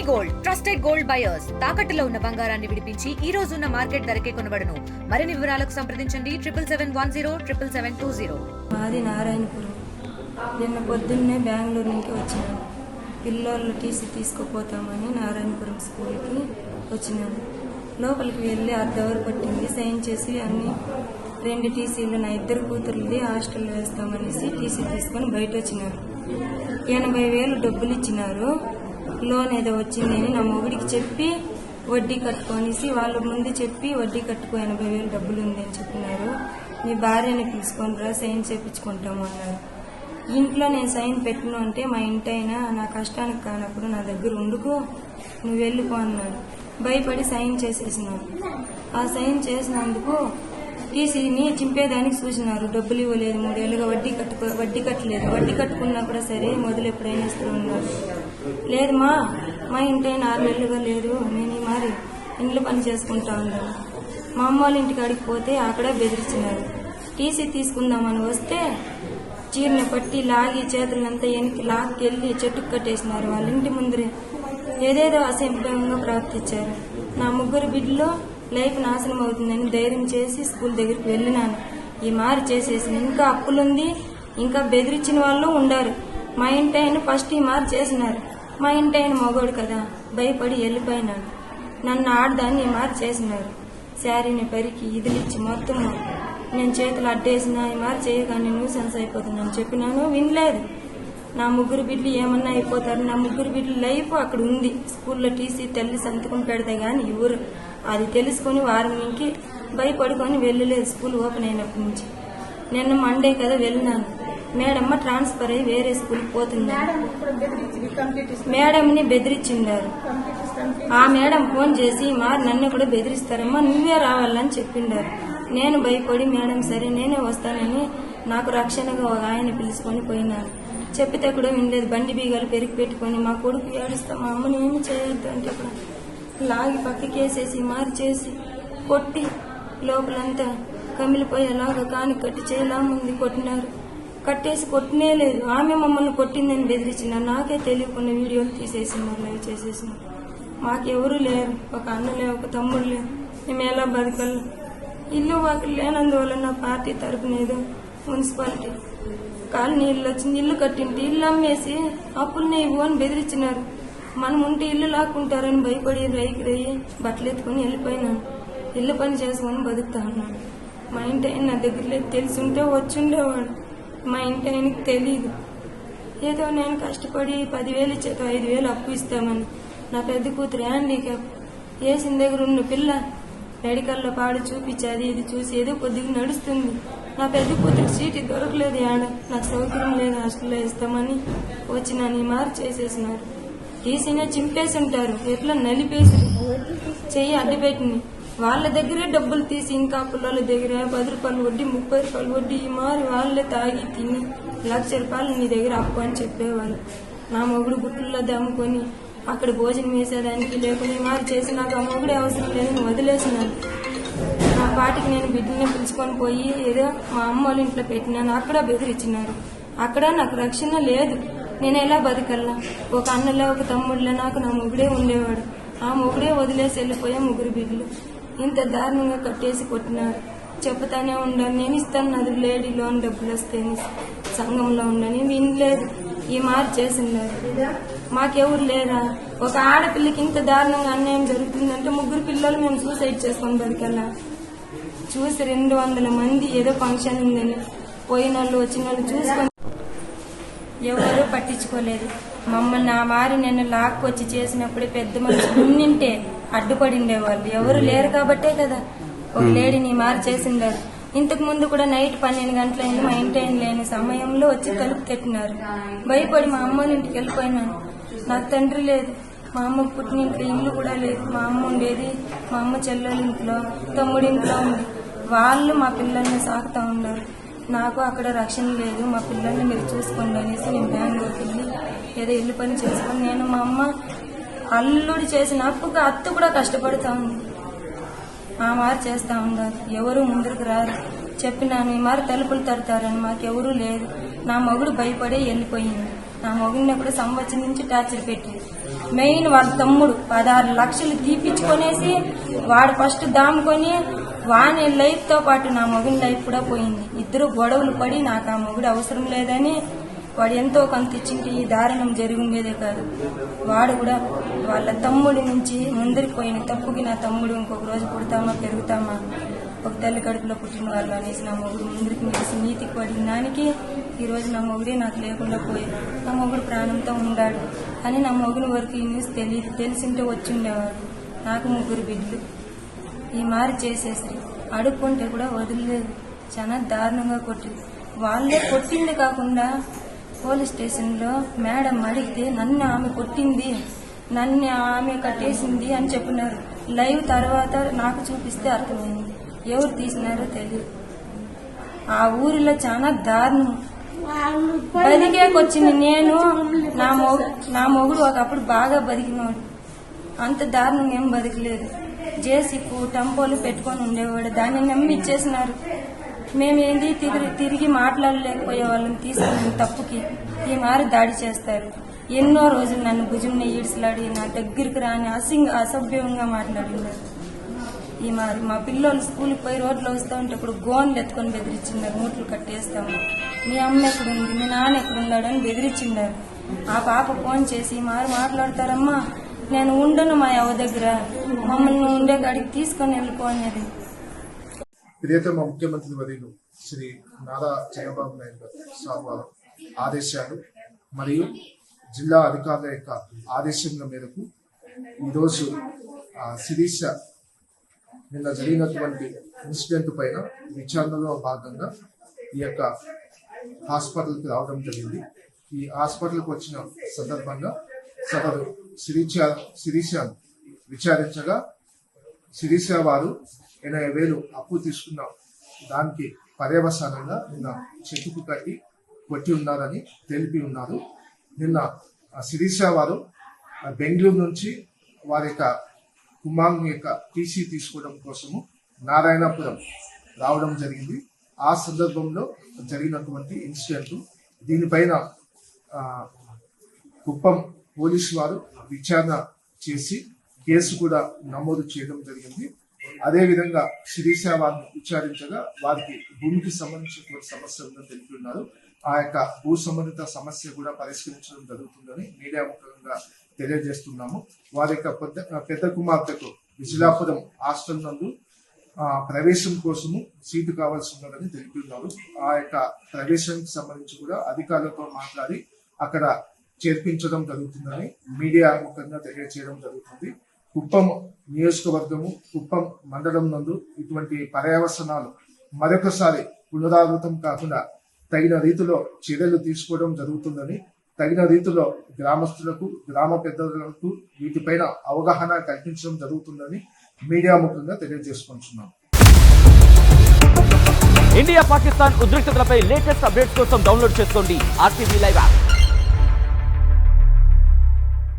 Gold trusted gold buyers తాకట్టులో ఉన్న బంగారాన్ని విడిపించి ఈ రోజు ఉన్న మార్కెట్ ధరకే కొనబడును. మరిన్ని వివరాలకు సంప్రదించండి 77107720. మాది నారాయణపురం. నిన్న పొద్దున్నే బెంగళూరు నుంచి వచ్చినాను. పిల్లలు టీసీ తీసుకుపోతామని నారాయణపురం స్కూల్కి వచ్చినాను. లోపలికి వెళ్ళి అర్ధవర్ పట్టింది. సైన్ చేసి అన్ని 2 టీసీలు నా 2 కూతురుది హాస్టల్లో వేస్తామనేసి టీసీ తీసుకొని బయట వచ్చినారు. 80,000 డబ్బులు ఇచ్చినారు. లోన్ ఏదో వచ్చిందని నా మొగుడికి చెప్పి వడ్డీ కట్టుకొనేసి వాళ్ళ ముందు చెప్పి వడ్డీ కట్టుకో 80,000 డబ్బులు ఉంది అని చెప్పినారు. మీ భార్యని పిలుచుకొని రా సైన్ చేయించుకుంటాము అన్నారు. ఇంట్లో నేను సైన్ పెట్టను అంటే మా ఇంటి అయినా నా కష్టానికి కానప్పుడు నా దగ్గర ఉండుకో నువ్వు వెళ్ళిపో అన్నాడు. భయపడి సైన్ చేసేసినాను. ఆ సైన్ చేసినందుకు టీసీని చింపేదానికి చూసినారు. డబ్బులు ఇవ్వలేదు. 3 ఏళ్ళుగా వడ్డీ కట్టలేదు. వడ్డీ కట్టుకున్నా కూడా సరే మొదలు ఎప్పుడైనా ఇస్తూ ఉన్నారు. లేదు మా ఇంటి 6 నెలలుగా లేదు. నేను ఈ మారి ఇంట్లో పని చేసుకుంటా ఉన్నాను. మా అమ్మ వాళ్ళ ఇంటికి అడిగిపోతే అక్కడే బెదిరించినారు. టీసీ తీసుకుందామని వస్తే చీరని పట్టి లాగి చేతులంతా వెనక్కి లాక్కెళ్ళి చెట్టుకు కట్టేసినారు. వాళ్ళ ఇంటి ముందరే ఏదేదో అసభ్యంగా ప్రవర్తించారు. నా 3 బిడ్డలు లైఫ్ నాశనం అవుతుందని ధైర్యం చేసి స్కూల్ దగ్గరికి వెళ్ళినాను. ఈ మారి చేసేసి ఇంకా అప్పులుంది, ఇంకా బెదిరించిన వాళ్ళు ఉండారు. మా ఇంటి ఆయన ఫస్ట్ ఈ మారి చేసినారు. మా ఇంటి ఆయన మగోడు కదా భయపడి వెళ్ళిపోయినాడు. నన్ను ఆడదాన్ని ఈ మారి చేసినారు. శారీని పరికి ఇదిలిచ్చి మొత్తం నేను చేతులు అడ్డేసిన ఈ మారి చేయగానే న్యూసెన్స్ అయిపోతుందని చెప్పినాను. వినలేదు. నా 3 బిడ్డలు ఏమన్నా అయిపోతారు. నా 3 బిడ్డల లైఫ్ అక్కడ ఉంది. స్కూల్లో టీసీ తల్లి సంతకం పెడితే గాని ఎవరు అది తెలుసుకుని వారం నుంచి భయపడుకొని వెళ్ళలేదు. స్కూల్ ఓపెన్ అయినప్పటి నుంచి. నిన్న మండే కదా వెళ్ళినాను. మేడమ్మ ట్రాన్స్ఫర్ అయ్యి వేరే స్కూల్కి పోతున్నారు. మేడంని బెదిరించిండారు. ఆ మేడం ఫోన్ చేసి మారి నన్ను కూడా బెదిరిస్తారమ్మా నువ్వే రావాలని చెప్పిండారు. నేను భయపడి మేడం సరే నేనే వస్తానని నాకు రక్షణగా ఒక ఆయన పిలుచుకొని పోయినాను. చెప్పితే కూడా వినలేదు. బండి బీగాలు పెరిగి పెట్టుకొని మా కొడుకు ఏడుస్తా మా అమ్మని ఏమి చేయొద్దు అంటే కూడా లాగి పక్కకేసేసి మారి చేసి కొట్టి లోపలంతా కమిలిపోయేలాగా కాని కట్టి చేయలా ముందు కొట్టినారు. కట్టేసి కొట్టినే లేదు. ఆమె మమ్మల్ని కొట్టిందని బెదిరించినారు. నాకే తెలియకుండా వీడియోలు తీసేసినారు, లైవ్ చేసేసినారు. మాకెవరూ లేరు. ఒక అన్న లేరు, ఒక తమ్ముడు లేరు. మేము ఎలా బతకలు? ఇల్లు వాకిలు లేనందువల్ల నా పార్టీ తరపున ఏదో మున్సిపాలిటీ కాలనీ ఇల్లు వచ్చింది. ఇల్లు కట్టింటి ఇల్లు అమ్మేసి అప్పుల్ని ఇవ్వు అని బెదిరించినారు. మనం ఉంటే ఇల్లు లాక్కుంటారని భయపడి రైకి రయ్యి బట్టలు ఎత్తుకుని వెళ్ళిపోయినాను. ఇల్లు పని చేసుకొని బతుకుతా ఉన్నాను. మా ఇంటి ఆయన నా దగ్గర లేదు. తెలిసింటే వచ్చిండేవాడు. మా ఇంటి ఆయనకి తెలీదు. ఏదో నేను కష్టపడి 10,000 ఇచ్చేతో 5,000 అప్పు ఇస్తామని నా పెద్ద కూతురు హ్యాండీక్యాప్ వేసిన దగ్గర ఉన్న పిల్ల మెడికల్లో పాడు చూపించేది ఇది చూసి ఏదో కొద్దిగా నడుస్తుంది. నా పెద్ద కూతురు సీటు దొరకలేదు. ఆడ నాకు సౌకర్యం లేదు. హాస్టల్లో ఇస్తామని వచ్చినాను. ఈ మారి చేసేసినారు. టీసీనే చింపేసి ఉంటారు. ఎట్లా నలిపేసి చెయ్యి అడ్డుపెట్టిని వాళ్ళ దగ్గరే డబ్బులు తీసి ఇంకా పిల్లల దగ్గర 10 రూపాయలు వడ్డీ 30 రూపాయలు వడ్డీ ఈ మారి వాళ్ళే తాగి తిని 1,00,000 రూపాయలు నీ దగ్గర అప్పు అని చెప్పేవాళ్ళు. నా మొగుడు గుట్టుల్లో దమ్ముకొని అక్కడ భోజనం వేసేదానికి లేకుండా మారి చేసి నాకు ఆ మొగుడే అవసరం లేదని వదిలేసినాను. నా పాటికి నేను బిడ్డని పిలుచుకొని పోయి ఏదో మా అమ్మ వాళ్ళ ఇంట్లో పెట్టినాను. అక్కడ బెదిరించినారు. అక్కడ నాకు రక్షణ లేదు. నేను ఎలా బతకల్లా? ఒక అన్నలే ఒక తమ్ముడులే నాకు నా మొగుడే ఉండేవాడు. ఆ మొగుడే వదిలేసి వెళ్ళిపోయా 3 బిడ్డలు. ఇంత దారుణంగా కట్టేసి కొట్టినారు. చెప్తానే ఉండాలి. నేను ఇస్తాను అది లేడీ లోన్ డబ్బులు వస్తాయని సంఘంలో ఉండని వినలేదు. ఈ మారి చేసినారు. మాకెవరు లేరా? ఒక ఆడపిల్లకి ఇంత దారుణంగా అన్యాయం జరుగుతుందంటే 3 పిల్లలు మేము సూసైడ్ చేసుకొని బతికల్లా. చూసి 200 మంది ఏదో ఫంక్షన్ ఉందని పోయిన వాళ్ళు వచ్చిన వాళ్ళు చూసుకొని ఎవరూ పట్టించుకోలేదు. మమ్మల్ని నా మారి నేను లాక్కొచ్చి చేసినప్పుడే పెద్ద మనిషి ఉన్నింటే అడ్డుపడిండేవాళ్ళు. ఎవరు లేరు కాబట్టే కదా ఒక లేడీని మారి చేసిండారు. ఇంతకు ముందు కూడా నైట్ 12 గంటలైంది. మా ఇంటి ఆయన లేని సమయంలో వచ్చి తలుపు తట్టినారు. భయపడి మా అమ్మ ఇంటికి వెళ్ళిపోయినాను. నాకు తండ్రి లేదు. మా అమ్మ పుట్టిన ఇంట్లో ఇల్లు కూడా లేదు. మా అమ్మ ఉండేది మా అమ్మ చెల్లెళ్ళ ఇంట్లో, తమ్ముడి ఇంట్లో ఉంది. వాళ్ళు మా పిల్లల్ని సాకుతా ఉన్నారు. నాకు అక్కడ రక్షణ లేదు. మా పిల్లల్ని మీరు చూసుకోండి అనేసి నేను బెంగళూరుకి వెళ్ళి ఏదో ఇల్లు పని చేసుకొని నేను మా అమ్మ అల్లుడు చేసిన అప్పుగా అత్త కూడా కష్టపడుతూ ఉంది. ఆ మారి చేస్తూ ఉన్నారు. ఎవరు ముందుకు రారు. చెప్పినాను ఈ మారి తలుపులు తడతారని. మాకెవరూ లేదు. నా మొగుడు భయపడే వెళ్ళిపోయింది. నా మొగుడిని కూడా సంవత్సరం నుంచి టార్చర్ పెట్టి మెయిన్ వాళ్ళ తమ్ముడు 16 లక్షలు తీపిచ్చుకొనేసి వాడు ఫస్ట్ దాముకొని వాని లైఫ్ తో పాటు నా మొగుడి లైఫ్ కూడా పోయింది. ఇద్దరు గొడవలు పడి నాకు ఆ మొగుడు అవసరం లేదని వాడు ఎంతో కొంత ఇచ్చింటే ఈ దారుణం జరిగిండేదే కాదు. వాడు కూడా వాళ్ళ తమ్ముడి నుంచి ముందరికి పోయిన తప్పుకి నా తమ్ముడు ఇంకొక రోజు పుడతామా పెరుగుతామా ఒక తల్లి కడుపులో పుట్టిన వాళ్ళు అనేసి నా మొగుడు ముందరికి మెలిసి నీతికి పడిన దానికి ఈరోజు నా మొగుడే నాకు లేకుండా పోయాడు. నా మొగుడు ప్రాణంతో ఉన్నాడు కానీ నా మొగుని వరకు ఈ న్యూస్ తెలియదు. తెలిసింటే వచ్చి ఉండేవాడు. నాకు 3 బిడ్డలు ఈ మారి చేసేసి అడుక్కుంటే కూడా వదిలేదు. చాలా దారుణంగా కొట్టింది. వాళ్ళే కొట్టింది కాకుండా పోలీస్ స్టేషన్లో మేడం అడిగితే నన్ను ఆమె కొట్టింది, నన్ను ఆమె కట్టేసింది అని చెప్పినారు. లైవ్ తర్వాత నాకు చూపిస్తే అర్థమైంది. ఎవరు తీసినారో తెలియదు. ఆ ఊరిలో చాలా దారుణం. బతికేకొచ్చింది నేను. నా మొగుడు ఒకప్పుడు బాగా బతికినవాడు. అంత దారుణం ఏం బతికలేదు. జేసీపు టంపోలు పెట్టుకొని ఉండేవాడు. దాన్ని నమ్మి ఇచ్చేసినారు. మేమేంది తిరిగి మాట్లాడలేకపోయే వాళ్ళని తీసుకున్న తప్పుకి ఈ మారి దాడి చేస్తారు. ఎన్నో రోజులు నన్ను భుజంని ఈడ్చలాడి నా దగ్గరికి రాని అసభ్యంగా మాట్లాడినారు. ఈ మారి మా పిల్లలు స్కూల్కి పోయి రోడ్లో వస్తూ ఉంటే ఇప్పుడు గోన్లు ఎత్తుకొని బెదిరించిండారు. మూట్లు కట్టేస్తాము, మీ అమ్మ ఎక్కడుంది, మీ నాన్న ఎక్కడున్నాడు అని బెదిరించిండారు. ఆ పాప ఫోన్ చేసి మారి మాట్లాడతారమ్మా, నేను ఉండను మా అవ్వ దగ్గర, మమ్మల్ని ఉండే కాడికి తీసుకొని వెళ్ళిపోయినది. ప్రియతమ ముఖ్యమంత్రి వర్యులు శ్రీ నారా చంద్రబాబు నాయుడు సార్ వారి ఆదేశాలు మరియు జిల్లా అధికారుల యొక్క ఆదేశముల మేరకు ఈరోజు శిరీష నిన్న జరిగినటువంటి ఇన్సిడెంట్ పైన విచారణలో భాగంగా ఈ యొక్క హాస్పిటల్కి రావడం జరిగింది. ఈ హాస్పిటల్కి వచ్చిన సందర్భంగా సదరు శిరీషను విచారించగా శిరీష వారు 80,000 అప్పు తీసుకున్న దానికి పర్యవసానంగా నిన్న చెట్టుకు కట్టి కొట్టి ఉన్నారని తెలిపి ఉన్నారు. నిన్న శిరీష వారు బెంగళూరు నుంచి వారి యొక్క కుమారుని యొక్క టీసీ తీసుకోవడం కోసము నారాయణపురం రావడం జరిగింది. ఆ సందర్భంలో జరిగినటువంటి ఇన్సిడెంట్. దీనిపైన కుప్పం పోలీసు వారు విచారణ చేసి కేసు కూడా నమోదు చేయడం జరిగింది. అదేవిధంగా శిరీష వారిని విచారించగా వారికి భూమికి సంబంధించిన సమస్య ఉందని తెలిపి ఉన్నారు. ఆ యొక్క భూ సంబంధిత సమస్య కూడా పరిష్కరించడం జరుగుతుందని మీడియా ముఖంగా తెలియజేస్తున్నాము. వారి యొక్క పెద్ద కుమార్తెకు విజిలాపురం హాస్టల్ నందు ప్రవేశం కోసము సీటు కావాల్సి ఉన్నదని తెలిపి ఉన్నారు. ఆ యొక్క ప్రవేశానికి సంబంధించి కూడా అధికారులతో మాట్లాడి అక్కడ చేర్పించడం జరుగుతుందని మీడియా ముఖంగా తెలియజేయడం జరుగుతుంది. కుప్పం నియోజకవర్గము, కుప్పం మండలం నందు ఇటువంటి పర్యవసనాలు మరొకసారి పునరావృతం కాకుండా తగిన రీతిలో చర్యలు తీసుకోవడం జరుగుతుందని, తగిన రీతిలో గ్రామస్తులకు, గ్రామ పెద్దలకు వీటిపైన అవగాహన కల్పించడం జరుగుతుందని మీడియా ముఖంగా తెలియజేసుకుంటున్నాం. ఇండియా పాకిస్తాన్ ఉద్రిక్తతలపై లేటెస్ట్ అప్డేట్స్ కోసం డౌన్లోడ్ చేసుకోండి RTV లైవ్ యాప్.